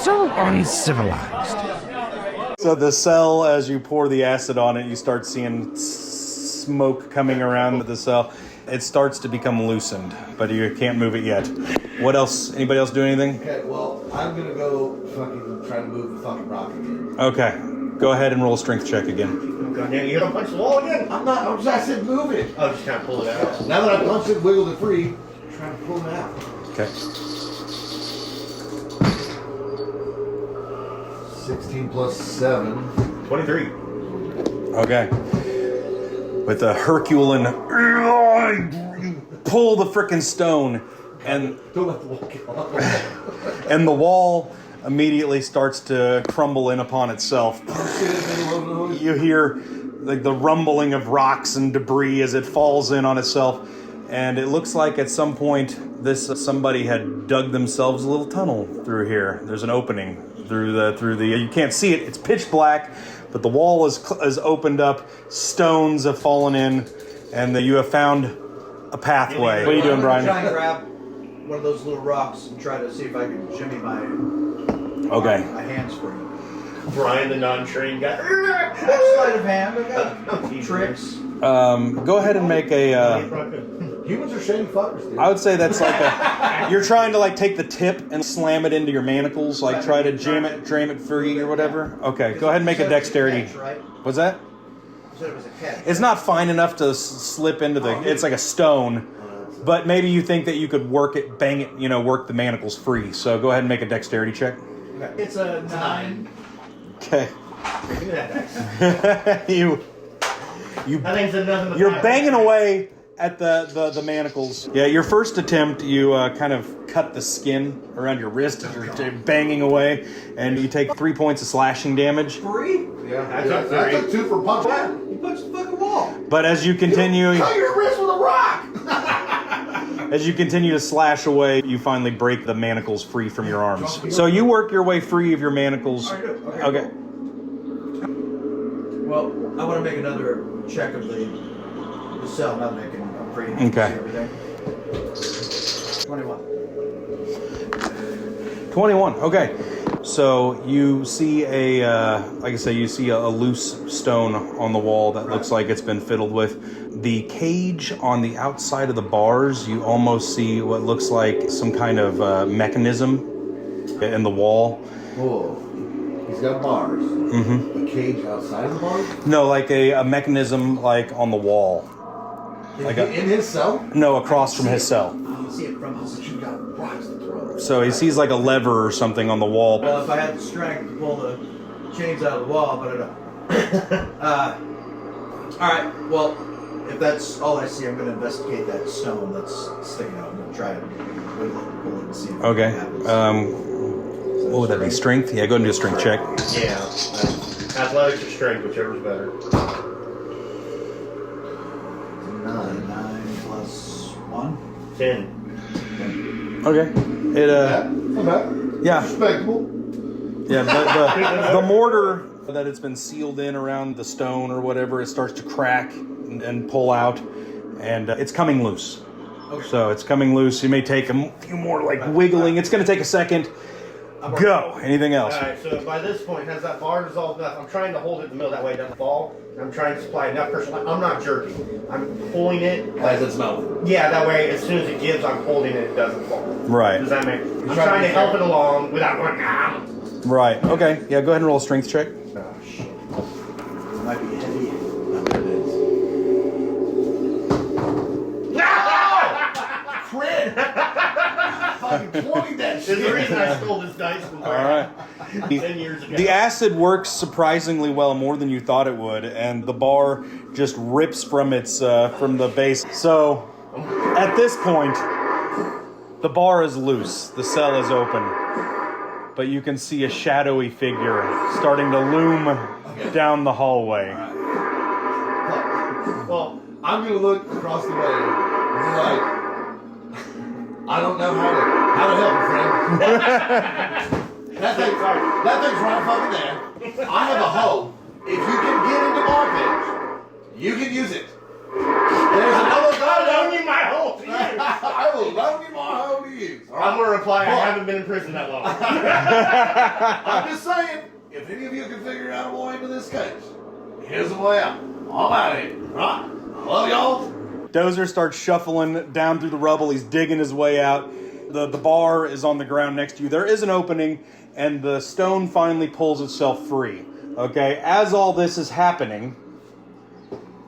so uncivilized. So the cell, as you pour the acid on it, you start seeing smoke coming around the cell. It starts to become loosened, but you can't move it yet. What else? Anybody else do anything? Okay, well, I'm gonna go fucking try to move the fucking rock again. Okay. Go ahead and roll a strength check again. God damn, you gonna punch the wall again? I said move it. Oh, just kind of pull it out. Now that I punched it, wiggled it free, I'm trying to pull it out. Okay. 16 plus 7. 23. Okay. With a Herculean, you pull the frickin' stone, and Don't let the wall get off. and the wall immediately starts to crumble in upon itself. You hear like the rumbling of rocks and debris as it falls in on itself, and it looks like at some point somebody had dug themselves a little tunnel through here. There's an opening through the you can't see it. It's pitch black, but the wall is opened up. Stones have fallen in, and you have found a pathway. What are you doing, Brian? I'm trying to grab one of those little rocks and try to see if I can shimmy my hands free. Brian, the non-trained guy. Sleight of hand, I got tricks. Go ahead and make a. Humans are shady fuckers, dude. I would say that's like you're trying to like take the tip and slam it into your manacles, like try to jam it free or whatever. Okay, go ahead and make a dexterity. What's that? You said it was a catch. It's not fine enough to slip into the. It's like a stone, but maybe you think that you could work it, bang it, work the manacles free. So go ahead and make a dexterity check. It's a 9. Okay. I you think it's nothing. You're banging away at the manacles. Yeah, your first attempt, you kind of cut the skin around your wrist as you're banging away, and you take 3 points of slashing damage. 3? Yeah, I took 2 for punch. You punched the fucking wall. But as you continue... Cut your wrist with a rock! As you continue to slash away, you finally break the manacles free from your arms. So you work your way free of your manacles. Okay. Well, I want to make another check of the cell. Not making. I'm free to see everything. 21. 21. Okay. So you see like I say, you see a loose stone on the wall that looks like it's been fiddled with. The cage on the outside of the bars, you almost see what looks like some kind of mechanism in the wall. Whoa. He's got bars. Mm-hmm. A cage outside of the bars? No, like a mechanism like on the wall. Like in his cell? No, across from his cell. You see it from his. You got rocks to throw. So he sees like a lever or something on the wall. Well, if I had the strength to pull the chains out of the wall, but I don't. All right. Well, if that's all I see, I'm going to investigate that stone that's sticking out. I'm going to try to wiggle it and pull it and see if Okay. happens. What would that be? Strength? Yeah, go ahead and do a strength check. Yeah. Athletics or strength, whichever's better. 9 plus 1. 10. Okay. It Not bad. yeah. Respectable. Yeah, the mortar that it's been sealed in around the stone or whatever, it starts to crack and pull out, and it's coming loose. Okay. So it's coming loose. You may take a few more like wiggling. It's going to take a second. Go. Anything else? Alright, so by this point, has that bar dissolved enough? I'm trying to hold it in the middle, that way it doesn't fall. I'm trying to supply enough pressure. I'm not jerking. I'm pulling it. As its mouth. Yeah, that way as soon as it gives, I'm holding it doesn't fall. Right. Does that make I'm trying to help it along without going, Right. Okay. Yeah, go ahead and roll a strength check. Oh, shit. It might be heavy. It is. Crit! Fucking 20 that There's the reason I stole this dice from All right. 10 years ago. The acid works surprisingly well, more than you thought it would, and the bar just rips from from the base. So, at this point, the bar is loose. The cell is open, but you can see a shadowy figure starting to loom down the hallway. Well, I'm gonna look across the way and be like, I don't know how to help you, friend. that thing's right fucking there. I have a hoe. If you can get into bar page, you can use it. There's another guy. I'll loan you my hole to you. I will loan you my home to use. All I'm right? gonna reply, I But- haven't been in prison that long. I'm just saying, if any of you can figure out a way into this case, here's the way out. I'm out of here. Right? I love y'all. Dozer starts shuffling down through the rubble. He's digging his way out. The bar is on the ground next to you. There is an opening, and the stone finally pulls itself free. Okay, as all this is happening,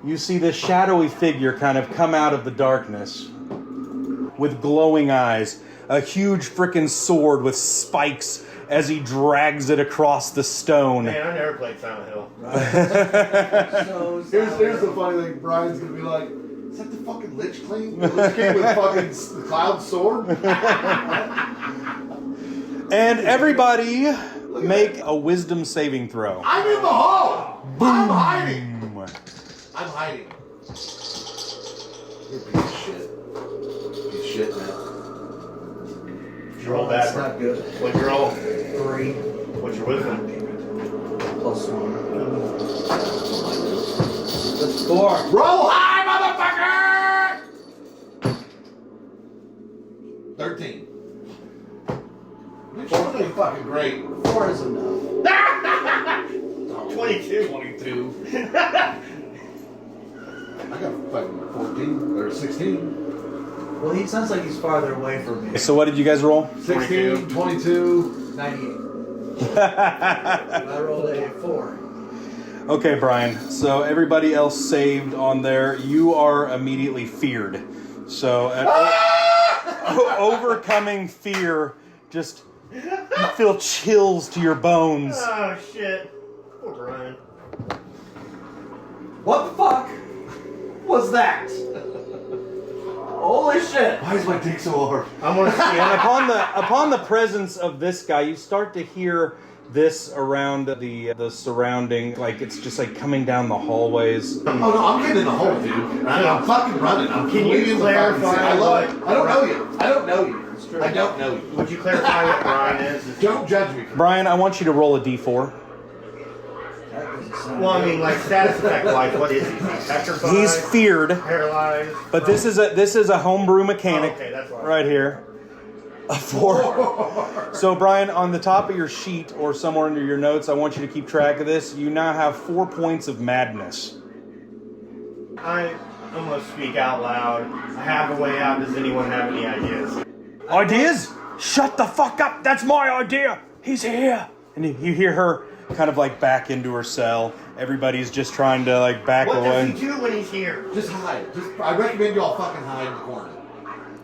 you see this shadowy figure kind of come out of the darkness with glowing eyes, a huge frickin' sword with spikes as he drags it across the stone. Man, I never played Silent Hill. Here's the funny thing. Brian's gonna be like, is that the fucking Lich King? The Lich King with fucking the Cloud Sword? And everybody make a wisdom saving throw. I'm in the hall. I'm hiding. I'm hiding. You're a piece of shit. Piece of shit, man. Did you roll That's bad? not good. What'd you roll? 3 What's your wisdom? plus 1. That's 4. Roll high, motherfucker! 13. Which one ain't fucking great? 4 is enough. 22. 22. I got fucking 14 or 16. Well, he sounds like he's farther away from me. So what did you guys roll? 16, 22. 98. I rolled a 4. Okay, Brian. So everybody else saved on there. You are immediately feared. So overcoming fear, just you feel chills to your bones. Oh, shit. Poor Brian. What the fuck was that? Holy shit! Why is my dick so hard? I'm gonna see. And upon the presence of this guy, you start to hear this around the surrounding, like it's just like coming down the hallways. Oh no, I'm getting in the hole, dude. I'm fucking running. I'm Can you completely in the fucking clarify city. I love it. what- I don't know you. I don't know you. I don't know you. Would you clarify what Brian is? Don't judge me. Brian, I want you to roll a d4. That doesn't sound Well, I good. mean, like status effect wise, what is he? Petrified? He's feared, Paralyzed? but this is a homebrew mechanic Oh, okay, that's why. right here. A 4. So Brian, on the top of your sheet or somewhere under your notes, I want you to keep track of this. You now have 4 points of madness. I'm gonna speak out loud. I have a way out. Does anyone have any ideas? Ideas? Shut the fuck up! That's my idea! He's here! And you hear her kind of like back into her cell. Everybody's just trying to like back What away. does he do when he's here? Just hide. I recommend y'all fucking hide in the corner.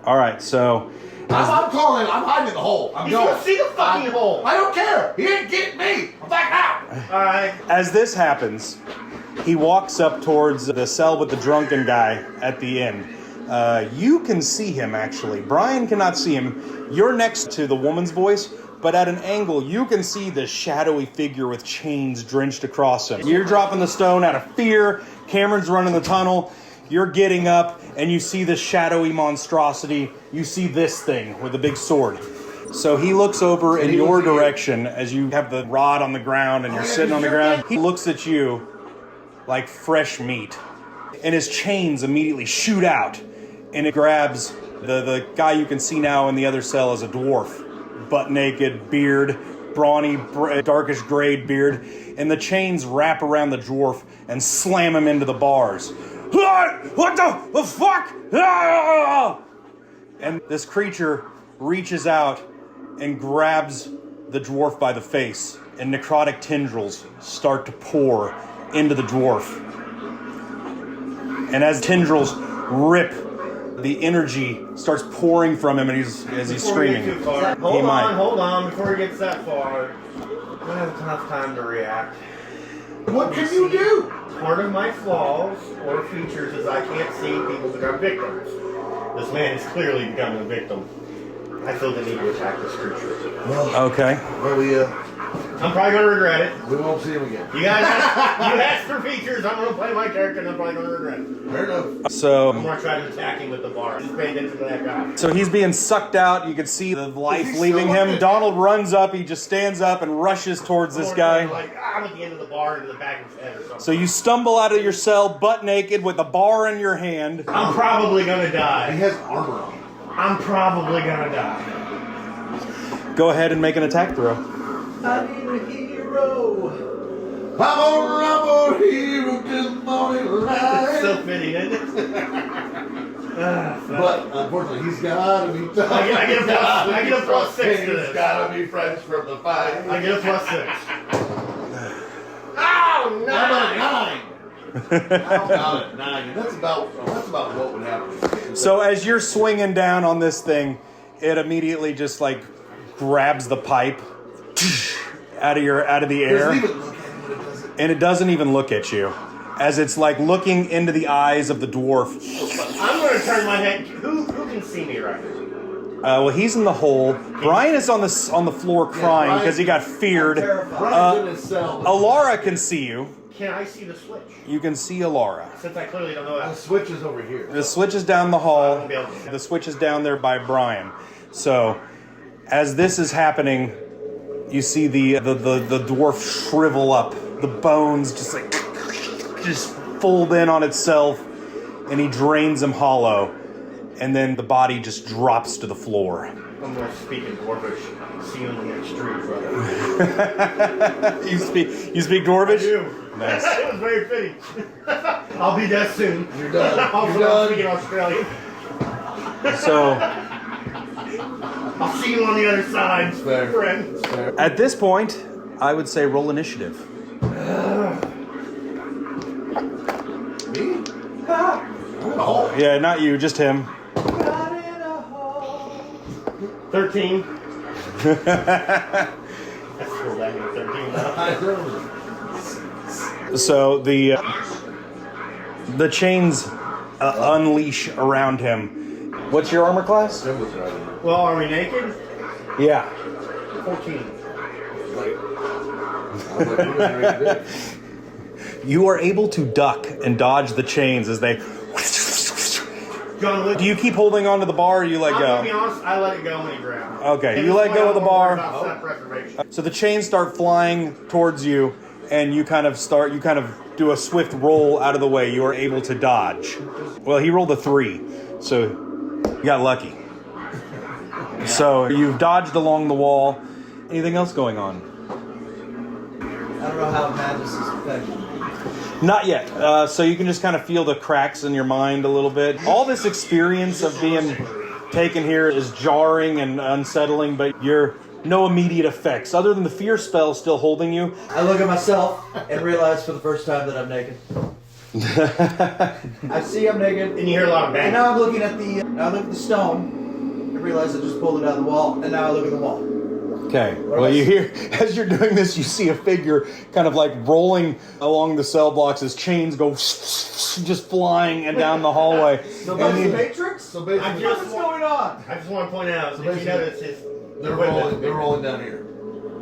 Alright, so I'm calling. I'm hiding in the hole. I'm He's going. gonna see the fucking hole. I don't care. He ain't getting me. I'm back out. Alright. as this happens, he walks up towards the cell with the drunken guy at the end. You can see him actually. Brian cannot see him. You're next to the woman's voice, but at an angle, you can see the shadowy figure with chains drenched across him. You're dropping the stone out of fear. Cameron's running the tunnel. You're getting up, and you see the shadowy monstrosity. You see this thing with a big sword. So he looks over in he your looks at you. direction as you have the rod on the ground and you're sitting on the ground. He looks at you like fresh meat. And his chains immediately shoot out, and it grabs the guy you can see now in the other cell as a dwarf. Butt naked, beard, brawny, darkish grayed beard, and the chains wrap around the dwarf and slam him into the bars. What the fuck? And this creature reaches out and grabs the dwarf by the face, and necrotic tendrils start to pour into the dwarf. And as tendrils rip, the energy starts pouring from him, and as he's Before we get screaming. too far. He Hold might. on, hold on. Before he gets that far, I have enough time to react. What can you do? Part of my flaws or features is I can't see people become victims. This man is clearly becoming a victim. I feel the need to attack this creature. Okay. Well, we I'm probably gonna regret it. We won't see him again. You guys, asked for features. I'm gonna play my character, and I'm probably gonna regret it. Fair enough. I'm So gonna try to attack him with the bar. Just pay attention to that guy. he's being sucked out. You can see the life Is he leaving still him. looking? Donald runs up. He just stands up and rushes towards this guy. Like, I'm at the end of the bar into the back of his head or something. So you stumble out of your cell butt naked with a bar in your hand. I'm probably gonna He die. has armor on. I'm probably gonna die. Go ahead and make an attack throw. I need a hero. I'm a hero till morning It's light. so fitting, isn't it? But unfortunately, he's gotta be tough. I get a plus 6 to He's this. gotta be friends from the fight. I get a plus 6. Oh, no! How about a 9? How about a 9? And that's about what would happen. So as you're swinging down on this thing, it immediately just like grabs the pipe out of the Doesn't air, even look at him when it does it. and it doesn't even look at you, as it's like looking into the eyes of the dwarf. I'm gonna turn my head. Who can see me right now? Well, he's in the hole. Brian is on the floor crying because he got feared. Brian's in his cell. Alara can see you. Can I see the switch? You can see Alara. Since I clearly don't know The that. switch is over here. The switch is down the I hall. won't be able to see. The switch is down there by Brian. So, as this is happening, you see the dwarf shrivel up. The bones just fold in on itself, and he drains them hollow. And then the body just drops to the floor. I'm gonna speak in Dwarvish. See you in the next street, brother. You speak Dwarvish? I do. Nice. It was very fitting. I'll be dead soon. You're done. Also, You're I'm done. speaking Australian. So, I'll see you on the other side, Fair. friend. Fair. at this point, I would say roll initiative. Me? Oh. Yeah, not you, just him. Got in a hole. 13. That's cool, that means 13 now. I know. So the chains unleash around him. What's your armor class? Jim was right here. Well, are we naked? Yeah. 14. Like, I was like, we're gonna ready to do. You are able to duck and dodge the chains as they... John, Do you keep holding onto the bar or you let I'm gonna be go? honest, I let it go when he grabbed. Okay, At you this let point, go I'm of the more bar. worried about self-preservation. So the chains start flying towards you and you kind of do a swift roll out of the way. You are able to dodge. Well, he rolled a 3, so you got lucky. So you've dodged along the wall. Anything else going on? I don't know how madness is affecting me. Not yet. So you can just kind of feel the cracks in your mind a little bit. All this experience of being taken here is jarring and unsettling, but you're no immediate effects other than the fear spell still holding you. I look at myself and realize for the first time that I'm naked. I see I'm naked. And you hear a lot of And banging. now I'm looking at the stone. I realize I just pulled it out of the wall, and now I look at the wall. Okay. Well, you hear, as you're doing this, you see a figure kind of like rolling along the cell blocks as chains go just flying and down the hallway. So And that's the you- Matrix? So basically, What's going on? I just want to point out, So if you basically, notice his they're rolling down here.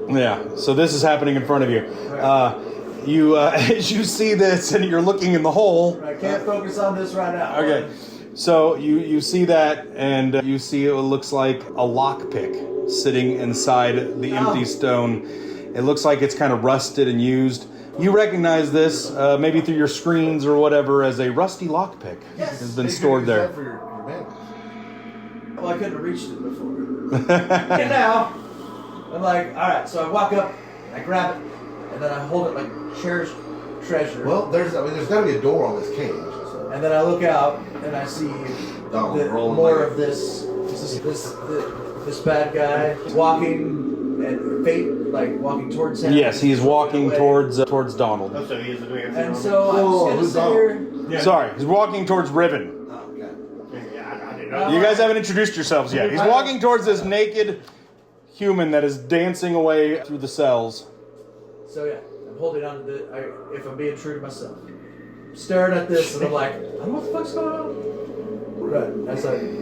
Yeah, so this is happening in front of you. You as you see this and you're looking in the hole. I can't focus on this right now. Okay, so you see that and you see what looks like a lockpick sitting inside the empty stone. It looks like it's kind of rusted and used. You recognize this, maybe through your screens or whatever, as a rusty lockpick has been Hey, stored use that there. for your bandits. Well, I couldn't have reached it before. And now, I'm like, alright, so I walk up, I grab it, and then I hold it like cherished treasure. Well, there's got to be a door on this cage. So. And then I look out and I see rolling more like of this bad guy walking and walking towards him. Yes, he's walking Away. towards Donald. Oh, so he is doing And so I'm who's just gonna sit here. Yeah. Sorry, he's walking towards Riven. Oh, okay. Yeah, I didn't know. You guys haven't introduced yourselves yet. He's walking towards this naked human that is dancing away through the cells. So yeah, I'm holding on to if I'm being true to myself. I'm staring at this and I'm like, I don't know what the fuck's going on. Right,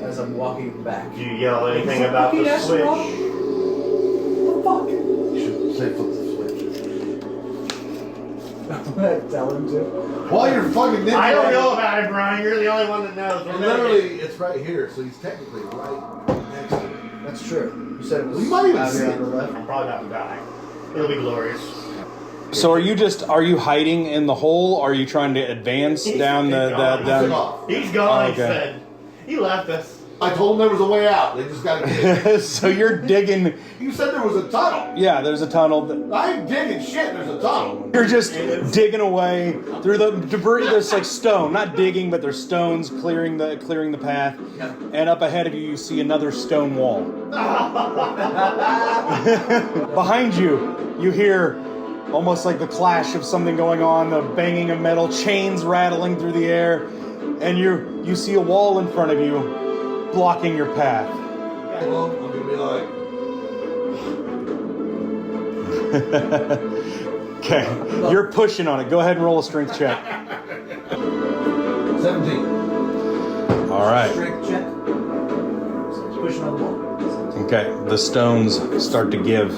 as I'm walking back. Do you yell anything about the switch? What the fuck? You should say flip the switch. Tell him to. While you're fucking ninja. I don't know about it, Brian. You're the only one that knows. And literally, it's right here, so he's technically right next to me. That's true. You said it was. You might even out see here it. on the left. I'm probably about to die. It'll be glorious. So are you hiding in the hole? Are you trying to advance down the Took down? off. He's gone, he Okay. said. He left us. I told him there was a way out. They just got to dig. So you're digging. You said there was a tunnel. Yeah, there's a tunnel. I ain't digging shit. There's a tunnel. You're just digging away through the debris. There's like stone, not digging, but there's stones clearing the path. And up ahead of you, you see another stone wall. Behind you, you hear almost like the clash of something going on, the banging of metal, chains rattling through the air, and you see a wall in front of you, blocking your path. Well, I'm gonna be like, Okay, you're pushing on it. Go ahead and roll a strength check. 17. All right. Strength check. He's pushing on the wall. Okay, the stones start to give,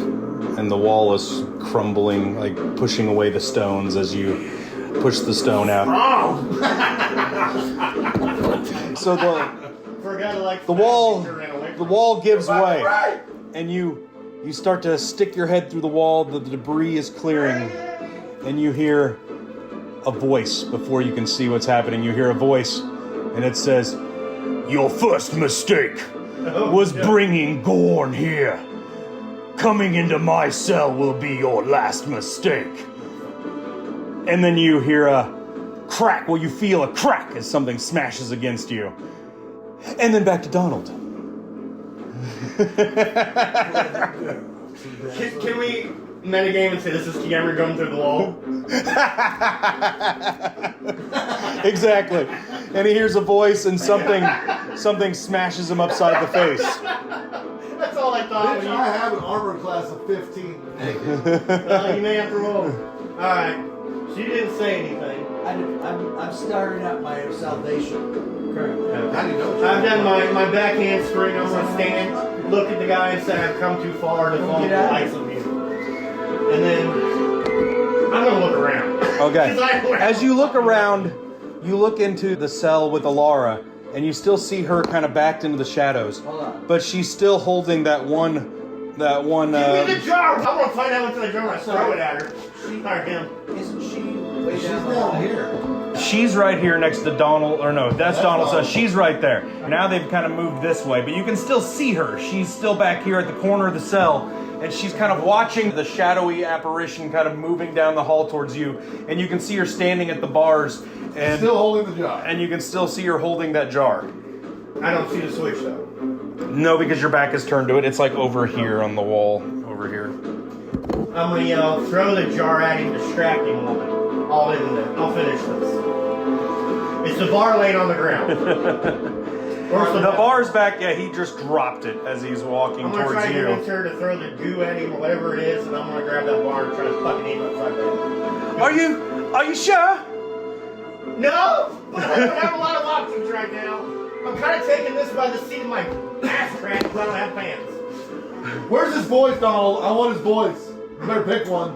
and the wall is crumbling, like pushing away the stones as you push the stone out. So the wall gives way, and you start to stick your head through the wall. The debris is clearing, and you hear a voice before you can see what's happening. You hear a voice, and it says, "Your first mistake was bringing Gorn here. Coming into my cell will be your last mistake." And then you hear a crack. Well, you feel a crack as something smashes against you. And then back to Donald. Can we metagame and say this is Cameron going through the wall? Exactly. And he hears a voice, and something smashes him upside the face. That's all I thought. Bitch, I have an armor class of 15. You may have to roll. Alright. She didn't say anything. I'm starting out my salvation currently. How do you know? I've done my backhand spring. I'm going to stand, look at the guy and say I've come too far to fall Get the out. likes of you. And then I'm going to look around. Okay. 'Cause I- As you look around, you look into the cell with Alara, and you still see her kind of backed into the shadows. Hold on. But she's still holding that one. Give me the jar! I want to find out what's in the jar and I throw it at her. Or him. Isn't she way She's down down here. She's right here next to Donald, or no, that's Donald. So she's right there. Now they've kind of moved this way, but you can still see her. She's still back here at the corner of the cell, and she's kind of watching the shadowy apparition kind of moving down the hall towards you, and you can see her standing at the bars, and Still holding the jar. and you can still see her holding that jar. I don't see the switch though. No, because your back is turned to it. It's like over here on the wall, over here. I'm going to yell, throw the jar at him, distracting woman. I'll finish this. It's the bar laying on the ground. The bar's back. Yeah, he just dropped it as he's walking I'm going to towards try to you. convince her to throw the goo at him or whatever it is, and I'm going to grab that bar and try to fucking eat him upside the head. Are you sure? No! But I don't have a lot of options right now. I'm kind of taking this by the seat of my ass crack because I don't have pants. Where's his voice, Donald? I want his voice. You better pick one.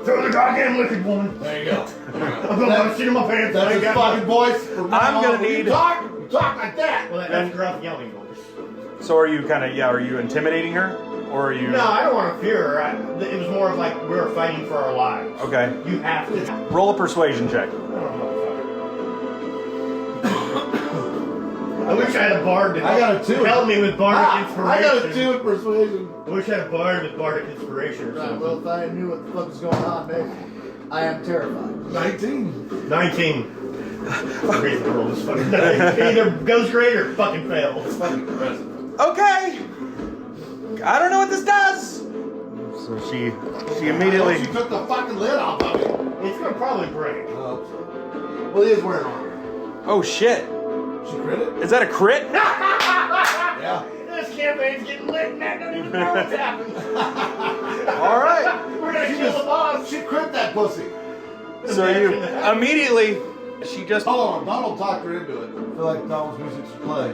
Throw the goddamn liquid woman. There you go. I'm going to seat of my pants. That's his fucking voice. From now I'm gonna on. When need- You talk like that. Well, that's gruff yelling voice. So are you are you intimidating her? Or are you... No, I don't want to fear her. It was more of like we were fighting for our lives. Okay. You have to. Roll a persuasion check. I don't know. I wish I had a bard to I got a 2. help me with bardic I inspiration. got a 2 in persuasion. I wish I had a bard with bardic inspiration or Right, something. well, if I knew what the fuck was going on, maybe. I am terrified. 19. 19. The reason I rolled this fucking dice. It either goes great or fucking fails. It's fucking impressive. Okay. I don't know what this does. So she immediately... She took the fucking lid off of it. It's gonna probably break. Well, he is wearing armor. Oh shit. She crit it? Is that a crit? Yeah. This campaign's getting lit and I don't even know what's happened. All right. We're gonna kill the boss. She crit that pussy. So you immediately... She just... Hold on, Donald talked her into it. I feel like Donald's music should play.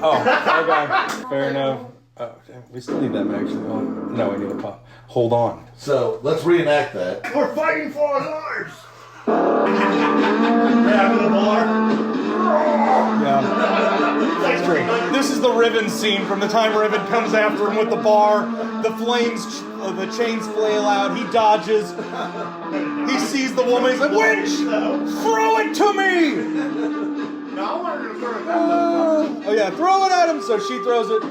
Oh, okay. Fair enough. Oh, damn. We still need that action. Oh, no, we need a pop. Hold on. So let's reenact that. We're fighting for our lives. Grab the bar. Yeah. This is the Riven scene from the time Riven comes after him with the bar. The flames, the chains flail out. He dodges. He sees the woman. He's like, "Winch, throw it to me!" No, I wanted to throw it Oh yeah, throw it at him. So she throws it.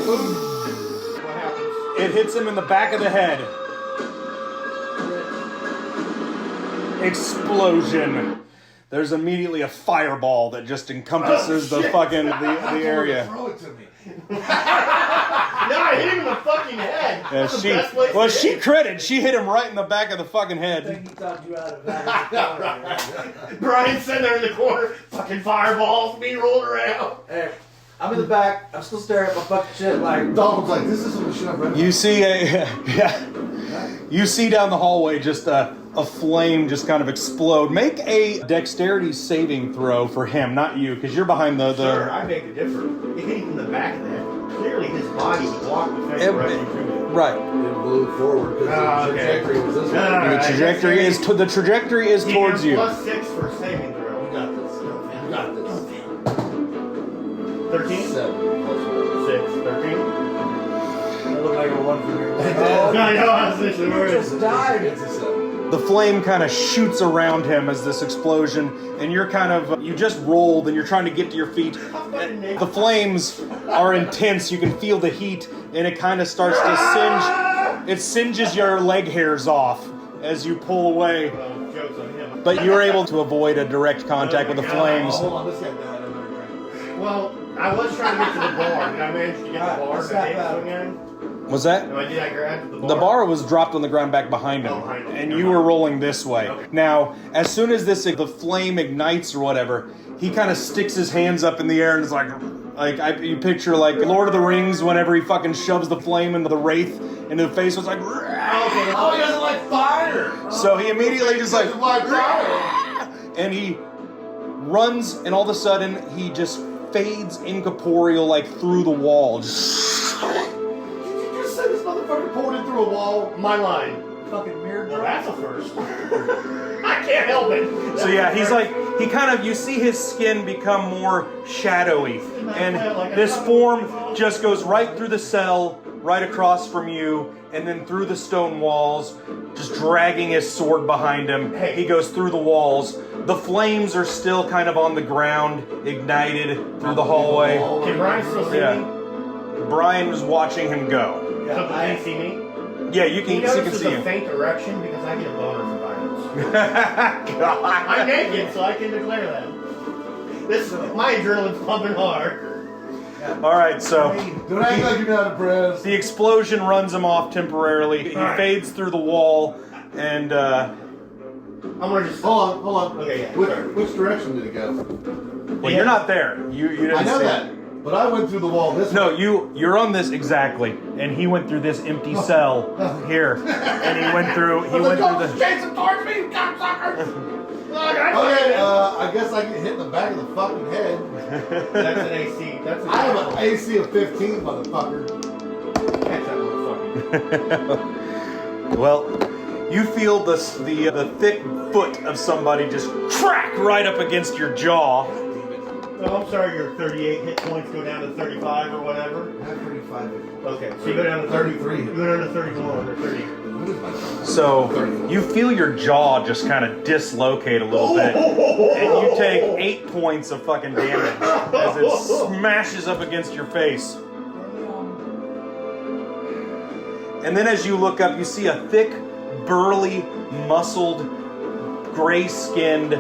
What happens? It hits him in the back of the head. Explosion. There's immediately a fireball that just encompasses the fucking the area. Throw it to me. No, I hit him in the fucking head. Yeah, That's the best place to she hit. critted. She hit him right in the back of the fucking I head. think he talked you out of that. Brian's sitting there in the corner, fucking fireballs being rolled around. Hey, I'm in the back. I'm still staring at my fucking shit like. Donald's like, this isn't the shit I've read. You see you see down the hallway just a flame just kind of explode. Make a dexterity saving throw for him, not you, because you're behind the. Sure, I beg to differ. It hit him in the back of the head. Clearly his body blocked the thing rushing through it. Right. It blew forward because the trajectory was this way. The trajectory is towards you. +6 for saving throw. You got this. You got this. 13? 7 plus 6, 13. I look like a 1 for your I know, I was literally You worried. just died. It's a 7. The flame kind of shoots around him as this explosion, and you're you just rolled and you're trying to get to your feet. The flames are intense. You can feel the heat, and it kind of starts to singe. It singes your leg hairs off as you pull away. Well, joke's on him. But you're able to avoid a direct contact with the flames. Hold on, this guy died. I'm not drink. Well, I was trying to get to the bar. Did I manage to get the bar? Alright, Did I hit it again? Was that? No, I did. I grabbed the bar. The bar was dropped on the ground back behind him, Oh, behind him. and you were rolling this way. Okay. Now, as soon as the flame ignites or whatever, he kind of sticks his hands up in the air and is like you picture like Lord of the Rings whenever he fucking shoves the flame into the wraith into the face. It's like, Okay. Oh, he doesn't like fire. so he immediately just like, Doesn't like fire. and he runs, and all of a sudden he just fades incorporeal like through the wall. Just, You just said this motherfucker poured in through a wall. My line. Fucking mirror Well, drop. that's a first. I can't help it. So yeah, he's like, he kind of, you see his skin become more shadowy, and this form just goes right through the cell, right across from you, and then through the stone walls, just dragging his sword behind him. He goes through the walls. The flames are still kind of on the ground, ignited through the hallway. Can Brian still see Yeah. me? Brian was watching him go. So can he see me? Yeah, you He can notices see a him. faint erection because I get a boner for violence. God. I'm naked, so I can declare that. My adrenaline's pumping hard. All right, so Don't act like you're not impressed. the explosion runs him off temporarily. He fades through the wall, and I'm gonna just. Hold on. Okay, yeah. Which direction did it go? well, you're not there. You didn't I know see that, but I went through the wall this No, way. you're on this exactly, and he went through this empty cell here, and he went through the. Jason towards me, cocksucker! Look, Okay, I guess I get hit in the back of the fucking head. That's an AC. That's an I have an AC of 15, motherfucker. Catch that motherfucker. Well, you feel the thick foot of somebody just crack right up against your jaw. So I'm sorry, your 38 hit points go down to 35 or whatever. I have 35. Okay, so you go down to 33. You go down to 31 or 30. What is my number? So you feel your jaw just kind of dislocate a little bit, and you take 8 points of fucking damage as it smashes up against your face. And then as you look up, you see a thick, burly, muscled, gray-skinned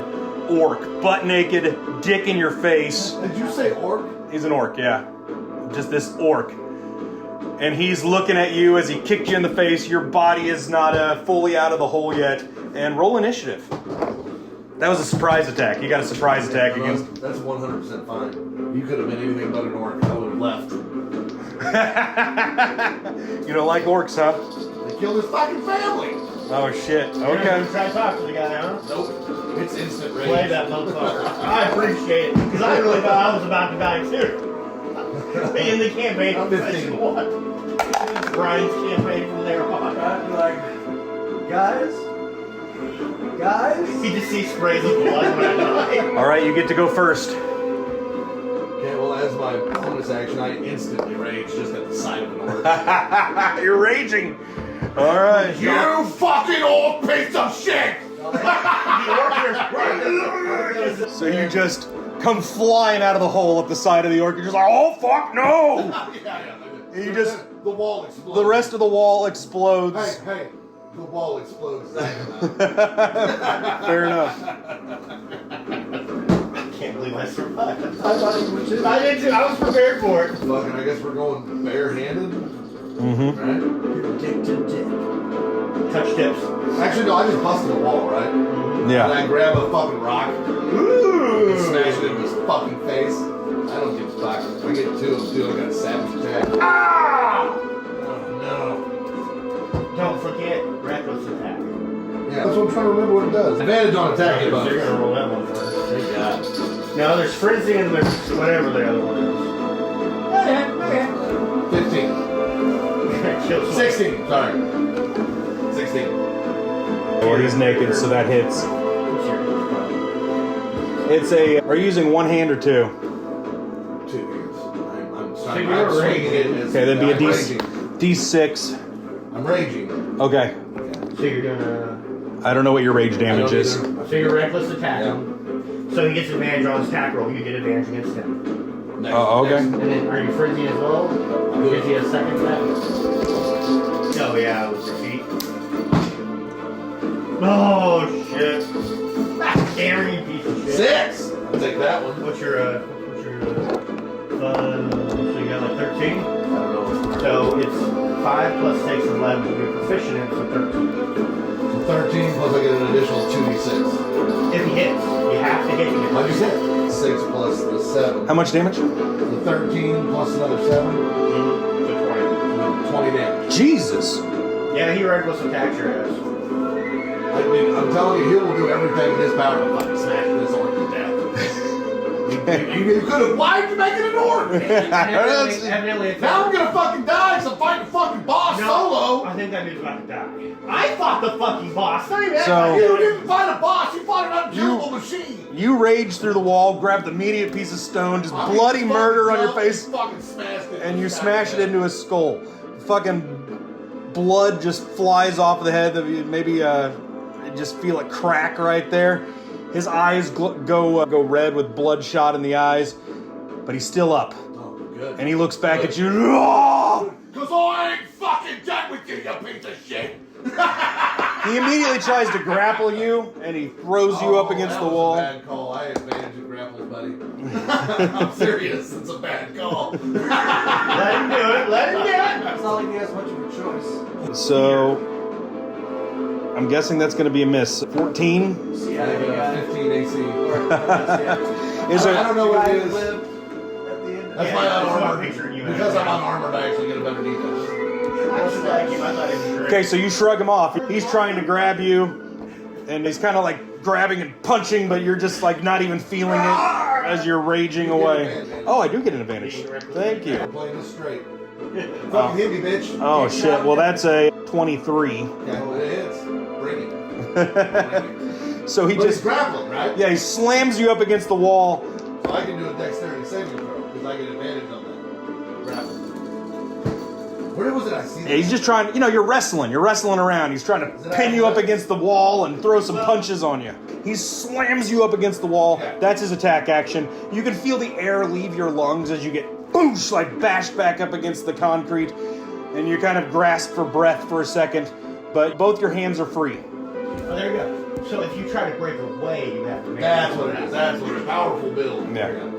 orc, butt naked, dick in your face. Did you say orc? He's an orc, yeah. Just this orc. And he's looking at you as he kicked you in the face. Your body is not fully out of the hole yet. And roll initiative. That was a surprise attack. You got a surprise attack against... That's 100% fine. You could have been anything but an orc. I would have left. You don't like orcs, huh? They killed his fucking family. Oh, shit. You're Okay. gonna try to talk to the guy, huh? Nope. It's instant rage. Play that motherfucker. I appreciate it, because I really thought I was about to die too. In the campaign I'm from 15. session 1. Brian's campaign from there on. I'd be like, guys? He just sees sprays of blood when I die. All right, you get to go first. Okay, well, as my bonus action, I instantly rage just at the sight of an orc. You're raging. All right. You fucking old piece of shit! So you just come flying out of the hole at the side of the orc. You're just like, oh fuck no! Yeah. You just The wall explodes. the rest of the wall explodes. Hey, the wall explodes. Fair enough. I can't believe I survived. I thought he would too. I did too. I was prepared for it. Fucking, I guess we're going barehanded. Mm-hmm. Right? Dick to dick. Touch tips. Actually, no, I just busted a wall, right? And Yeah. I grab a fucking rock Ooh. and smash it in his fucking face. I don't get fuck. I get two of them too. I got a savage attack. Ah! Oh Don't forget reckless attack. no. Yeah, that's what I'm trying to remember what it does. Advantage on attacking So you're buttons. gonna roll that one first. Thank God. No, there's frenzy and there's whatever the other one is. 15. Kill someone. 16. Sorry. 16. Well, he's naked, so that hits. It's a. Are you using one hand or two? 2 hands. I'm So sorry. you're I'm swinging raging. it as Okay, that'd be a I'm raging. D6. I'm raging. Okay. So you're doing I don't know what your rage damage I don't is. either. so you're reckless attack Yeah. him. So he gets advantage on his attack roll. You get advantage against him. Next, Oh, okay. next. And then are you frenzy as well? Gives you a second attack. Oh yeah, with your feet. Oh shit! Damn you piece of shit. 6. I'll take that one. What's your so you got like 13? I don't know. So it's 5 plus 6 is 11. You're proficient in it, so 13. So 13 plus I get an additional 2d6. If he hits, you have to hit him. Like you said, 6 plus the 7. How much damage? The 13 plus another 7. So 20 damage. Jesus. 20. Yeah, he reckless attacks your ass. I mean, I'm telling you, he will do everything in his power to fucking smash this orc to death. you could have. Why did you make it an orc? Evidently it's Now I'm gonna fucking die because I'm fighting the fucking boss solo. I think that dude's about to die. I fought the fucking boss. Not even So- You didn't fight a boss. You fought an unkillable machine. You rage through the wall, grab the immediate piece of stone, just bloody You murder on fucking your face, fucking smashed it. and you smash it into his skull. Fucking blood just flies off of the head. Maybe you just feel it crack right there. His eyes go red with bloodshot in the eyes, but he's still up. Oh, good. And he looks back at you. "Ah!" Cause I ain't fucking done with you, you piece of shit. He immediately tries to grapple you, and he throws you up against the wall. That was a bad call. I had advantage of grapples, buddy. I'm serious. It's a bad call. Let him do it. Let him do it. It's not like he has much of a choice. So, I'm guessing that's going to be a miss. 14? See I how think you I got got 15 AC. Is I there? don't know what it is. At the end. That's Yeah, my that's what I'm unarmored. picturing you Because as. I'm unarmored, I actually get a better defense. I thought he was great. Okay, so you shrug him off. He's trying to grab you, and he's kind of like grabbing and punching, but you're just like not even feeling it as you're raging away. Oh, I do get an advantage. Thank you. I'm playing this straight. Fucking hit me, bitch. Oh shit. Well, that's a 23. Okay, well, it hits. Bring it. Bring it. So he But he's just grappling, right? he slams you up against the wall. So I can do a dexterity saving throw because I get advantage on that. Grappling. Where was it I see that? Yeah, he's just trying. You're wrestling. You're wrestling around. He's trying to pin you up against the wall and throw some punches on you. He slams you up against the wall. That's his attack action. You can feel the air leave your lungs as you get boosh, like bashed back up against the concrete, and you kind of grasp for breath for a second, but both your hands are free. Oh, there you go. So if you try to break away, you have to make That's what it is. That's what it is. Powerful build. Yeah.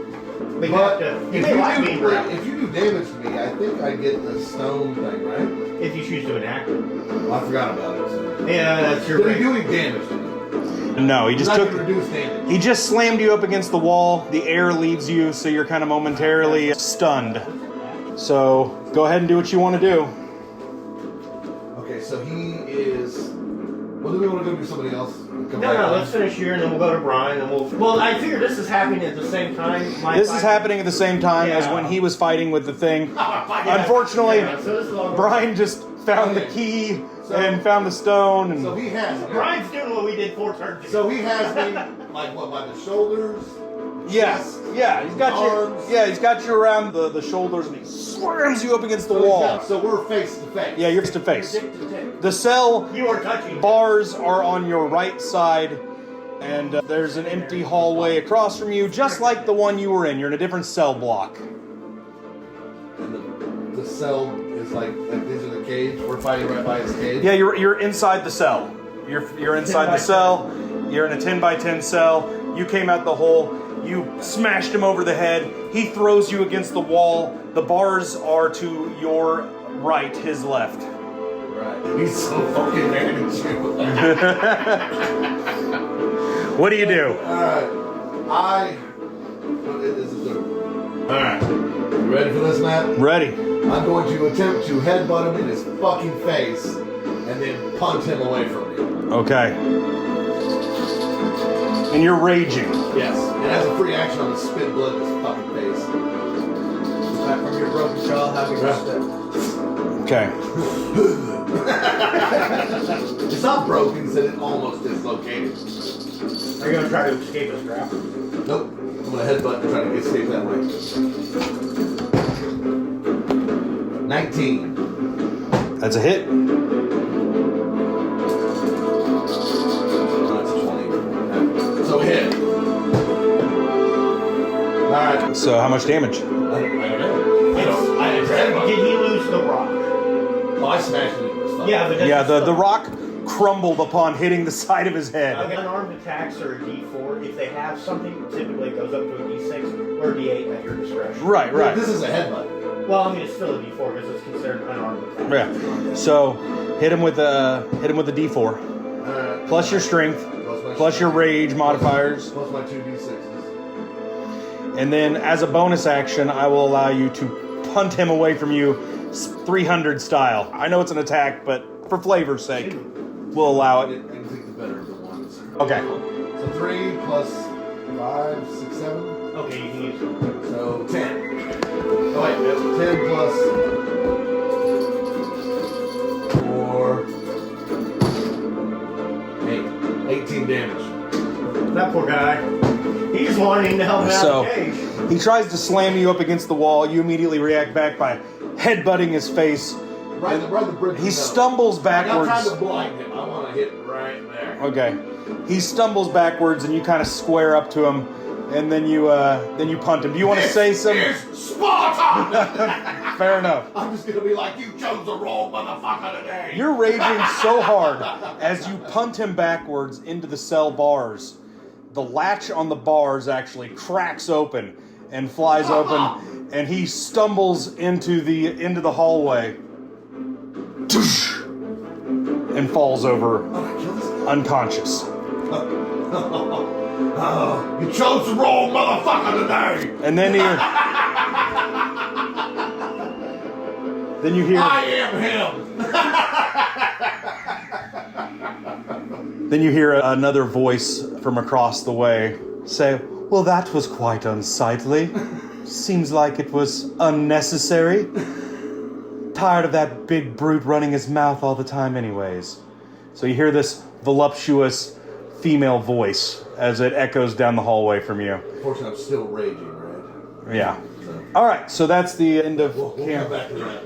But you have to. You may like being grabbed if you do damage to me, I think I get the stone thing, right? if you choose to enact it. Well, I forgot about it. So. Yeah, that's your Did he break. do any damage to me? No, he just Not took. to reduce damage. He just slammed you up against the wall. The air leaves you, so you're kind of momentarily stunned. So go ahead and do what you want to do. Okay, so he is Well, do we want to go do somebody else? No, let's finish here and then we'll go to Brian and we'll. Well, I figure this is happening at the same time. This is happening at the same time as when he was fighting with the thing. Unfortunately, Brian just found the key and found the stone. And so he has me. Brian's doing what we did 4 turns ago. So he has me, like, what, by the shoulders? Yes, yeah, he's got arms. you. Yeah, he's got you around the shoulders, and he slams you up against the wall. So we're face to face. Yeah, you're face to face. The cell You are touching. bars are on your right side, and there's an empty hallway across from you, just like the one you were in. You're in a different cell block. And the cell is like these are the cage. We're fighting right by his cage. Yeah, you're inside the cell. You're inside the cell. You're in a 10 by 10 cell. You came out the hole. You smashed him over the head. He throws you against the wall. The bars are to your right, his left. Right. He's so fucking mad at you. What do you do? Alright. Alright. You ready for this, Matt? Ready. I'm going to attempt to headbutt him in his fucking face and then punt him away from me. Okay. And you're raging. Yes. It has a free action on the spit blood in his fucking face. Back from your broken jaw, how we missed it. Okay. It's not broken, so it almost dislocated. Are you going to try to escape his grab? Nope. I'm going to headbutt and try to escape that way. 19. That's a hit. That's 20. So hit. Alright. So how much damage? I don't know. I Did he lose the rock? Oh, I smashed it. Yeah, but Yeah, the rock crumbled upon hitting the side of his head. Unarmed attacks are a D4. If they have something, typically it goes up to a D6 or a D8 at your discretion. Right, right. This is a headbutt. Well, I mean, it's still a D4 because it's considered an unarmed attack. Yeah. So hit him with a D4 plus your strength plus your rage modifiers, Plus my 2d6s. and then as a bonus action, I will allow you to punt him away from you, 300 style. I know it's an attack, but for flavor's sake, we'll allow I it. can take the better of the ones. Okay. So 3 plus 5, 6, 7. Okay, you can use it. So 10. Oh wait, no, 10 plus 4, 8. 18 damage. That poor guy. He's wanting to help him out So of the cage. he tries to slam you up against the wall. You immediately react back by headbutting his face. Right the bridge. He stumbles backwards. I'm trying to blind him. I want to hit right there. Okay. He stumbles backwards, and you kind of square up to him, and then you punt him. Do you want to say something? It's Sparta! Fair enough. I'm just gonna be like, you chose the wrong motherfucker today. You're raging so hard as you punt him backwards into the cell bars. The latch on the bars actually cracks open and flies open, and he stumbles into the hallway and falls over unconscious. You chose the wrong motherfucker today. And then you hear I am him. Then you hear another voice from across the way say, "Well, that was quite unsightly. Seems like it was unnecessary. Tired of that big brute running his mouth all the time anyways." So you hear this voluptuous female voice as it echoes down the hallway from you. Unfortunately, I'm still raging, right? Yeah. All right, so that's the end of We'll camp. come back to that.